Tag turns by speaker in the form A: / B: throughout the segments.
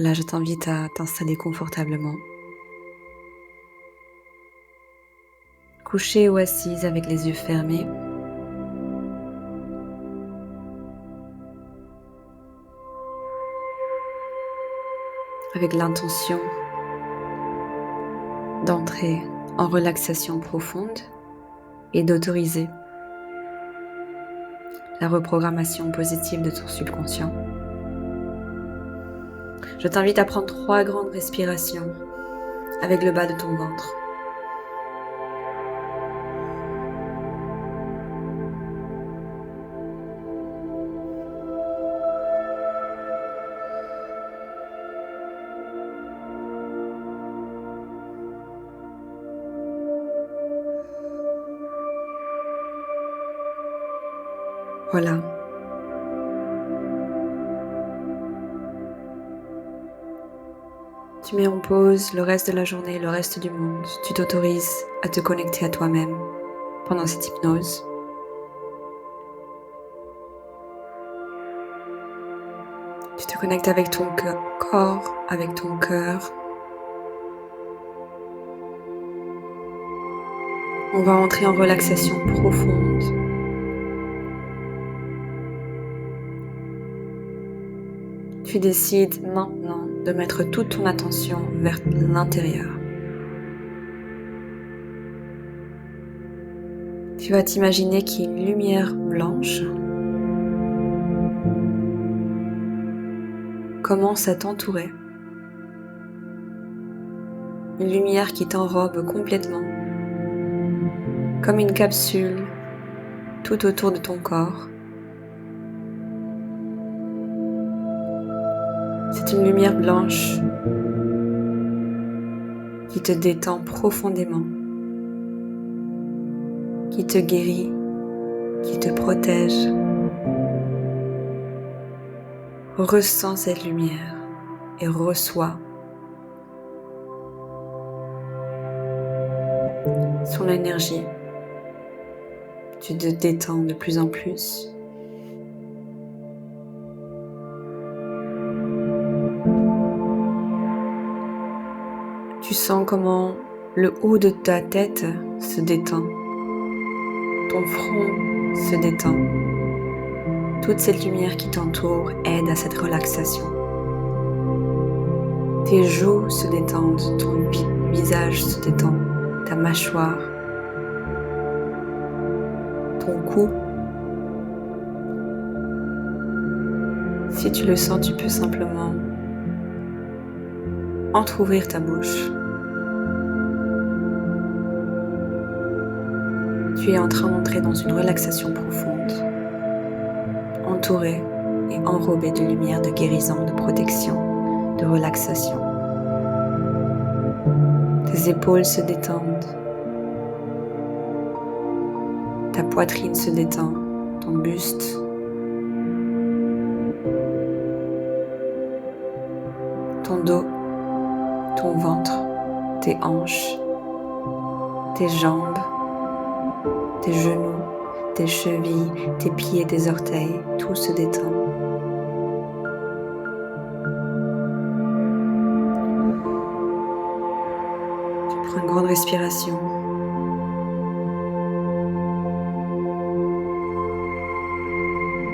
A: Voilà, je t'invite à t'installer confortablement, couché ou assise avec les yeux fermés, avec l'intention d'entrer en relaxation profonde et d'autoriser la reprogrammation positive de ton subconscient. Je t'invite à prendre 3 grandes respirations avec le bas de ton ventre. Voilà. Tu mets en pause le reste de la journée, le reste du monde. Tu t'autorises à te connecter à toi-même pendant cette hypnose. Tu te connectes avec ton corps, avec ton cœur. On va entrer en relaxation profonde. Tu décides maintenant de mettre toute ton attention vers l'intérieur. Tu vas t'imaginer qu'il y a une lumière blanche commence à t'entourer. Une lumière qui t'enrobe complètement, comme une capsule tout autour de ton corps. C'est une lumière blanche qui te détend profondément, qui te guérit, qui te protège. Ressens cette lumière et reçois son énergie. Tu te détends de plus en plus. Tu sens comment le haut de ta tête se détend. Ton front se détend. Toute cette lumière qui t'entoure aide à cette relaxation. Tes joues se détendent, ton visage se détend, ta mâchoire, ton cou. Si tu le sens, tu peux simplement entrouvrir ta bouche. Tu es en train d'entrer dans une relaxation profonde, entouré et enrobé de lumière, de guérison, de protection, de relaxation. Tes épaules se détendent, ta poitrine se détend, ton buste, ton dos, ton ventre, tes hanches, tes jambes, tes genoux, tes chevilles, tes pieds, tes orteils, tout se détend. Tu prends une grande respiration.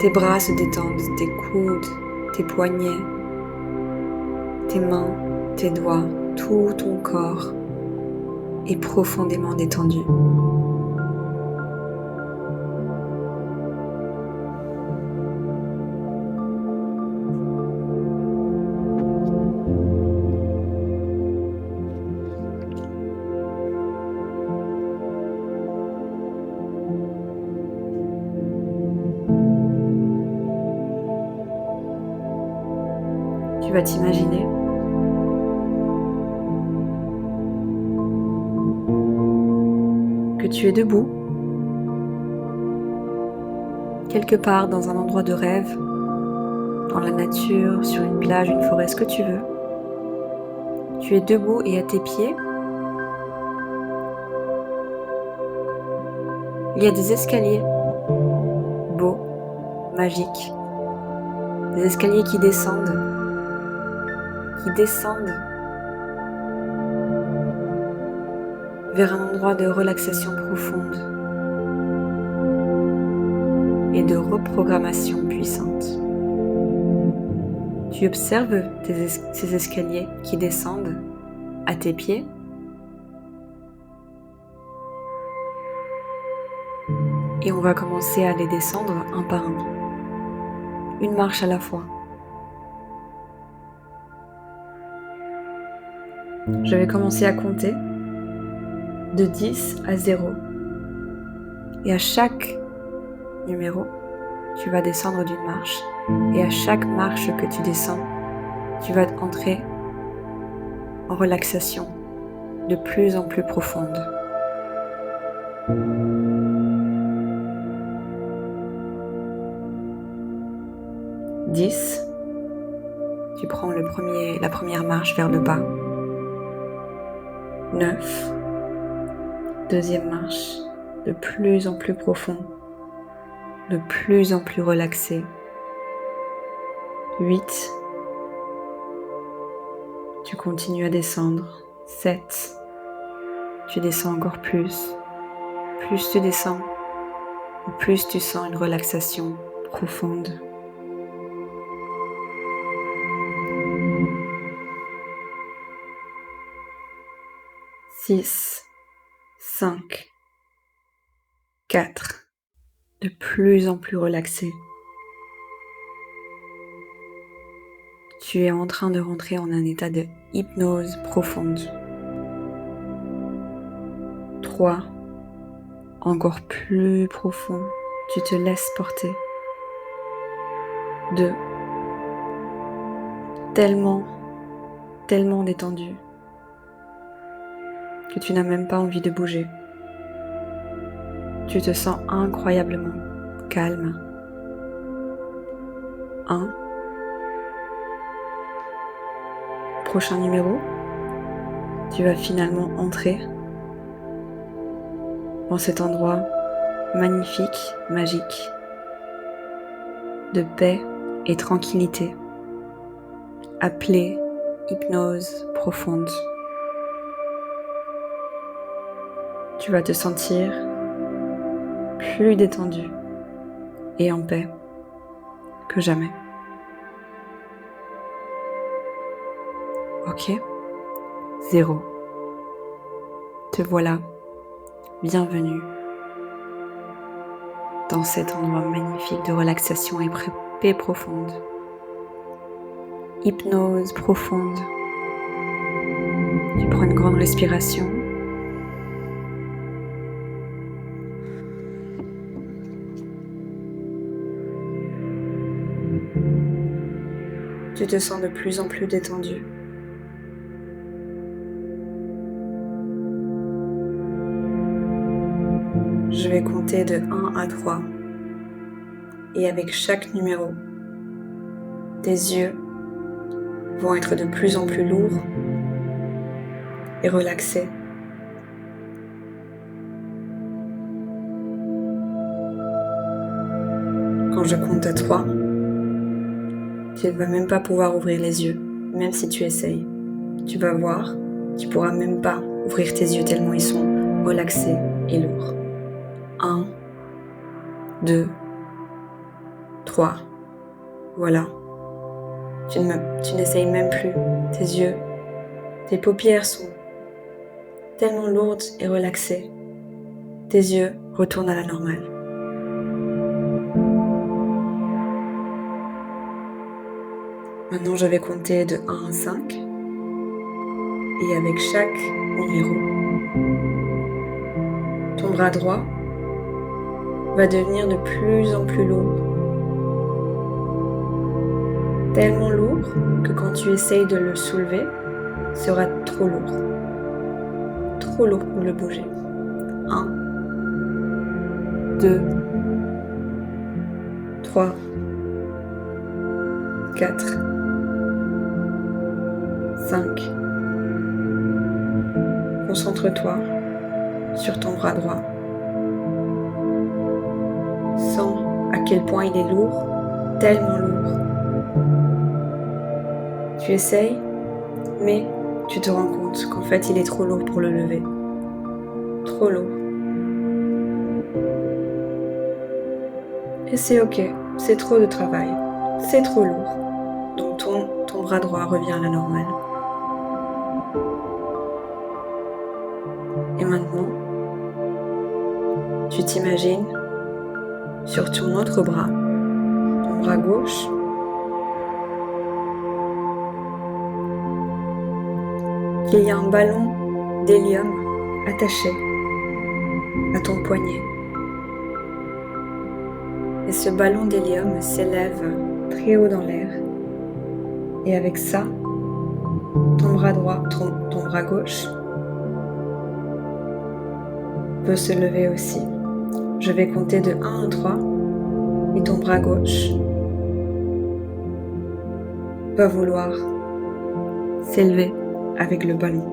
A: Tes bras se détendent, tes coudes, tes poignets, tes mains, tes doigts, tout ton corps est profondément détendu. Tu vas t'imaginer que tu es debout, quelque part dans un endroit de rêve, dans la nature, sur une plage, une forêt, ce que tu veux. Tu es debout et à tes pieds, il y a des escaliers beaux, magiques, des escaliers qui descendent, qui descendent vers un endroit de relaxation profonde et de reprogrammation puissante. Tu observes ces escaliers qui descendent à tes pieds. Et on va commencer à les descendre un par un, une marche à la fois. Je vais commencer à compter de 10 à 0. Et à chaque numéro, tu vas descendre d'une marche. Et à chaque marche que tu descends, tu vas entrer en relaxation de plus en plus profonde. 10, tu prends la première marche vers le bas. 9, deuxième marche, de plus en plus profond, de plus en plus relaxé. 8, tu continues à descendre. 7, tu descends encore plus. Plus tu descends, plus tu sens une relaxation profonde. 6, 5, 4, de plus en plus relaxé. Tu es en train de rentrer en un état de hypnose profonde. 3, encore plus profond, tu te laisses porter. 2, tellement détendu que tu n'as même pas envie de bouger. Tu te sens incroyablement calme. 1, prochain numéro, tu vas finalement entrer dans cet endroit magnifique, magique, de paix et tranquillité, appelé hypnose profonde. Tu vas te sentir plus détendu et en paix que jamais. Ok, 0. Te voilà, bienvenue dans cet endroit magnifique de relaxation et paix profonde. Hypnose profonde. Tu prends une grande respiration. Tu te sens de plus en plus détendu. Je vais compter de 1 à 3. Et avec chaque numéro, tes yeux vont être de plus en plus lourds et relaxés. Quand je compte à 3, tu ne vas même pas pouvoir ouvrir les yeux, même si tu essayes. Tu vas voir, tu pourras même pas ouvrir tes yeux tellement ils sont relaxés et lourds. 1, 2, 3. Voilà. Tu n'essayes même plus. Tes yeux, tes paupières sont tellement lourdes et relaxées. Tes yeux retournent à la normale. Maintenant, je vais compter de 1 à 5. Et avec chaque numéro, ton bras droit va devenir de plus en plus lourd. Tellement lourd que quand tu essayes de le soulever, il sera trop lourd. Trop lourd pour le bouger. 1, 2, 3, 4, 5. Concentre-toi sur ton bras droit. Sens à quel point il est lourd, tellement lourd. Tu essayes Mais tu te rends compte qu'en fait il est trop lourd pour le lever. Trop lourd. Et c'est ok, c'est trop de travail, c'est trop lourd. Donc ton bras droit revient à la normale. Et maintenant, tu t'imagines sur ton autre bras, ton bras gauche, qu'il y a un ballon d'hélium attaché à ton poignet. Et ce ballon d'hélium s'élève très haut dans l'air. Et avec ça, ton bras droit, ton bras gauche peut se lever aussi. Je vais compter de 1 à 3 et ton bras gauche va vouloir s'élever avec le ballon.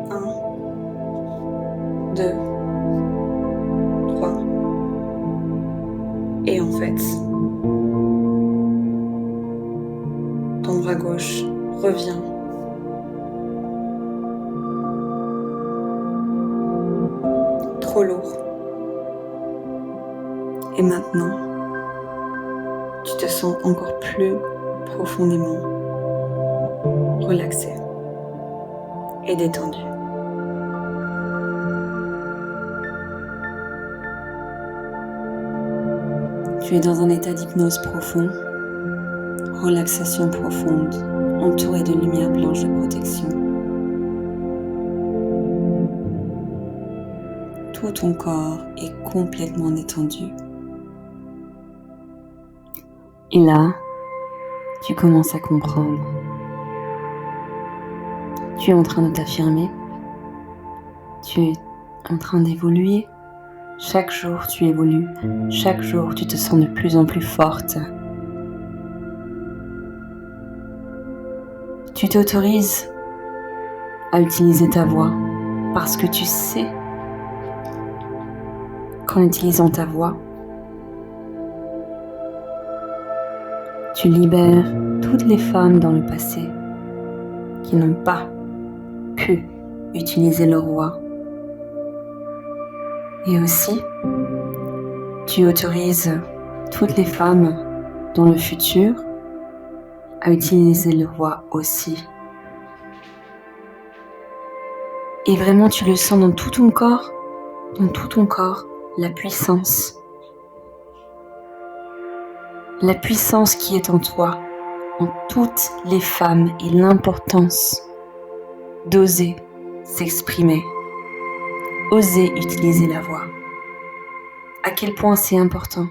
A: 1, 2, 3. Et en fait, ton bras gauche revient trop lourd. Et maintenant, tu te sens encore plus profondément relaxé et détendu. Tu es dans un état d'hypnose profond, relaxation profonde, entouré de lumière blanche de protection. Tout ton corps est complètement détendu. Et là, tu commences à comprendre. Tu es en train de t'affirmer. Tu es en train d'évoluer. Chaque jour, tu évolues. Chaque jour, tu te sens de plus en plus forte. Tu t'autorises à utiliser ta voix parce que tu sais qu'en utilisant ta voix, tu libères toutes les femmes dans le passé qui n'ont pas pu utiliser leur voix. Et aussi, tu autorises toutes les femmes dans le futur à utiliser leur voix aussi. Et vraiment, tu le sens dans tout ton corps, la puissance. La puissance qui est en toi, en toutes les femmes, et l'importance d'oser s'exprimer, oser utiliser la voix. À quel point c'est important.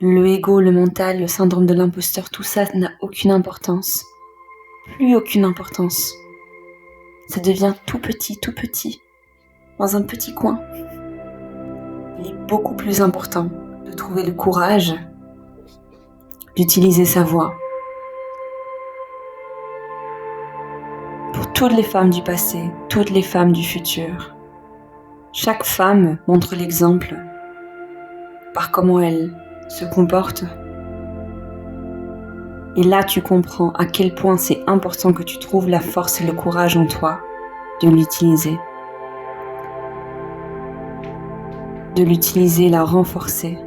A: Le ego, le mental, le syndrome de l'imposteur, tout ça n'a aucune importance. Plus aucune importance. Ça devient tout petit, dans un petit coin. Il est beaucoup plus important de trouver le courage d'utiliser sa voix. Pour toutes les femmes du passé, toutes les femmes du futur. Chaque femme montre l'exemple par comment elle se comporte. Et là, tu comprends à quel point c'est important que tu trouves la force et le courage en toi de l'utiliser. De l'utiliser, la renforcer.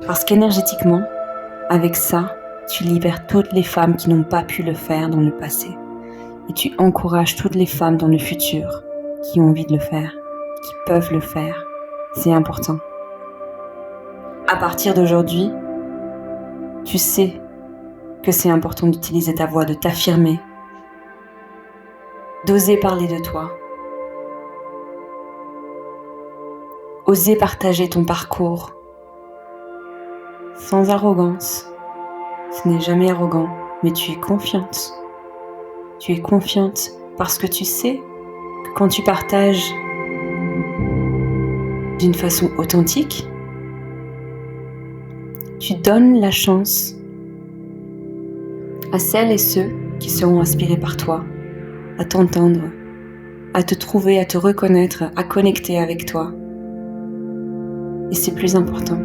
A: Parce qu'énergétiquement, avec ça, tu libères toutes les femmes qui n'ont pas pu le faire dans le passé. Et tu encourages toutes les femmes dans le futur qui ont envie de le faire, qui peuvent le faire. C'est important. À partir d'aujourd'hui, tu sais que c'est important d'utiliser ta voix, de t'affirmer, d'oser parler de toi, oser partager ton parcours sans arrogance. Ce n'est jamais arrogant, mais tu es confiante. Tu es confiante parce que tu sais que quand tu partages d'une façon authentique, tu donnes la chance à celles et ceux qui seront inspirés par toi, à t'entendre, à te trouver, à te reconnaître, à connecter avec toi. Et c'est plus important.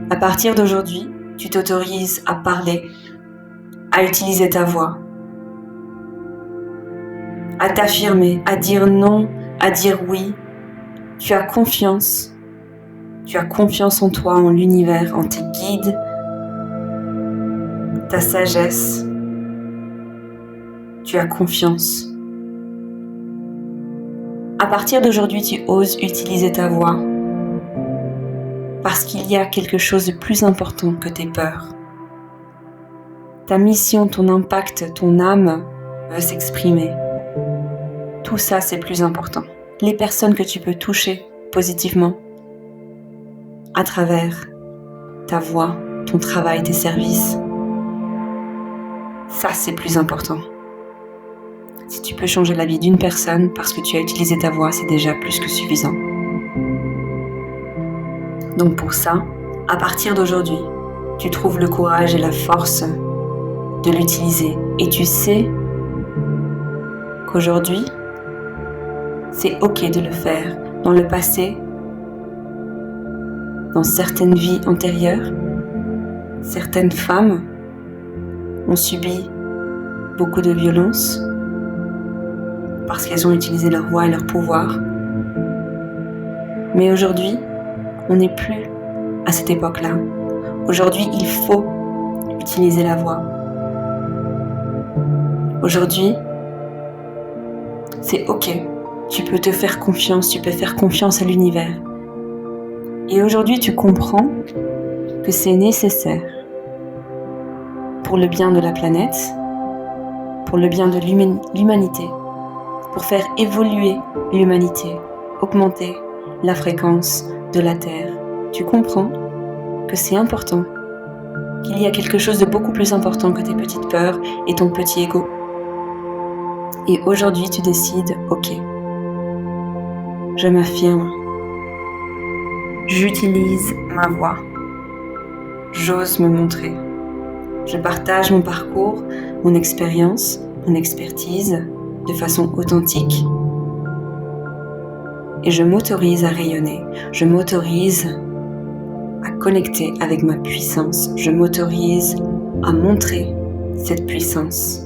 A: À partir d'aujourd'hui, tu t'autorises à parler, à utiliser ta voix, à t'affirmer, à dire non, à dire oui. Tu as confiance en toi, en l'univers, en tes guides, ta sagesse. Tu as confiance. À partir d'aujourd'hui, tu oses utiliser ta voix parce qu'il y a quelque chose de plus important que tes peurs. Ta mission, ton impact, ton âme veut s'exprimer. Tout ça, c'est plus important. Les personnes que tu peux toucher positivement à travers ta voix, ton travail, tes services, ça, c'est plus important. Si tu peux changer la vie d'une personne parce que tu as utilisé ta voix, c'est déjà plus que suffisant. Donc pour ça, à partir d'aujourd'hui, tu trouves le courage et la force de l'utiliser. Et tu sais qu'aujourd'hui, c'est ok de le faire. Dans le passé, dans certaines vies antérieures, certaines femmes ont subi beaucoup de violence parce qu'elles ont utilisé leur voix et leur pouvoir. Mais aujourd'hui, on n'est plus à cette époque-là. Aujourd'hui, il faut utiliser la voix. Aujourd'hui, c'est ok. Tu peux te faire confiance, tu peux faire confiance à l'univers. Et aujourd'hui, tu comprends que c'est nécessaire pour le bien de la planète, pour le bien de l'humanité, pour faire évoluer l'humanité, augmenter la fréquence de la Terre. Tu comprends que c'est important, qu'il y a quelque chose de beaucoup plus important que tes petites peurs et ton petit ego. Et aujourd'hui, tu décides, ok, je m'affirme, j'utilise ma voix, j'ose me montrer, je partage mon parcours, mon expérience, mon expertise de façon authentique et je m'autorise à rayonner, je m'autorise à connecter avec ma puissance, je m'autorise à montrer cette puissance.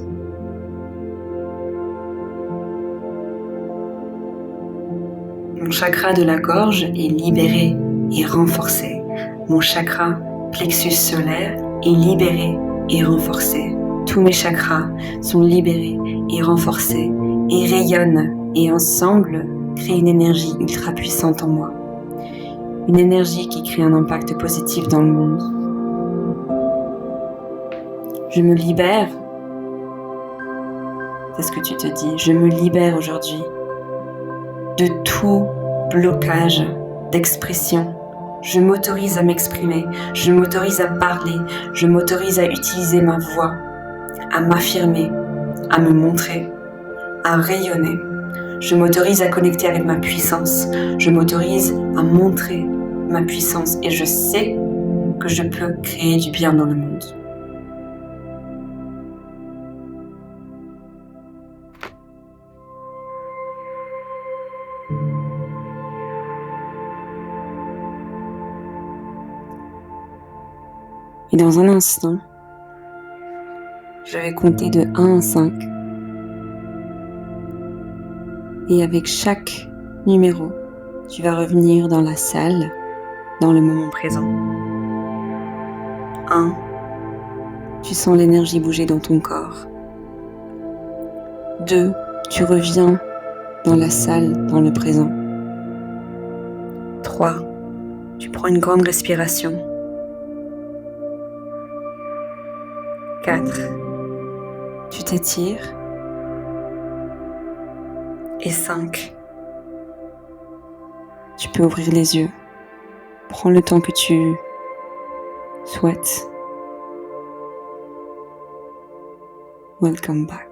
A: Mon chakra de la gorge est libéré et renforcé. Mon chakra plexus solaire est libéré et renforcé. Tous mes chakras sont libérés et renforcés et rayonnent et ensemble créent une énergie ultra puissante en moi. Une énergie qui crée un impact positif dans le monde. Je me libère. C'est ce que tu te dis. Je me libère aujourd'hui de tout blocage d'expression. Je m'autorise à m'exprimer, je m'autorise à parler, je m'autorise à utiliser ma voix, à m'affirmer, à me montrer, à rayonner. Je m'autorise à connecter avec ma puissance, je m'autorise à montrer ma puissance et je sais que je peux créer du bien dans le monde. Et dans un instant, je vais compter de 1 à 5. Et avec chaque numéro, tu vas revenir dans la salle, dans le moment présent. 1. Tu sens l'énergie bouger dans ton corps. 2. Tu reviens dans la salle, dans le présent. 3. Tu prends une grande respiration. 4. Tu t'étires. Et 5. Tu peux ouvrir les yeux. Prends le temps que tu souhaites. Welcome back.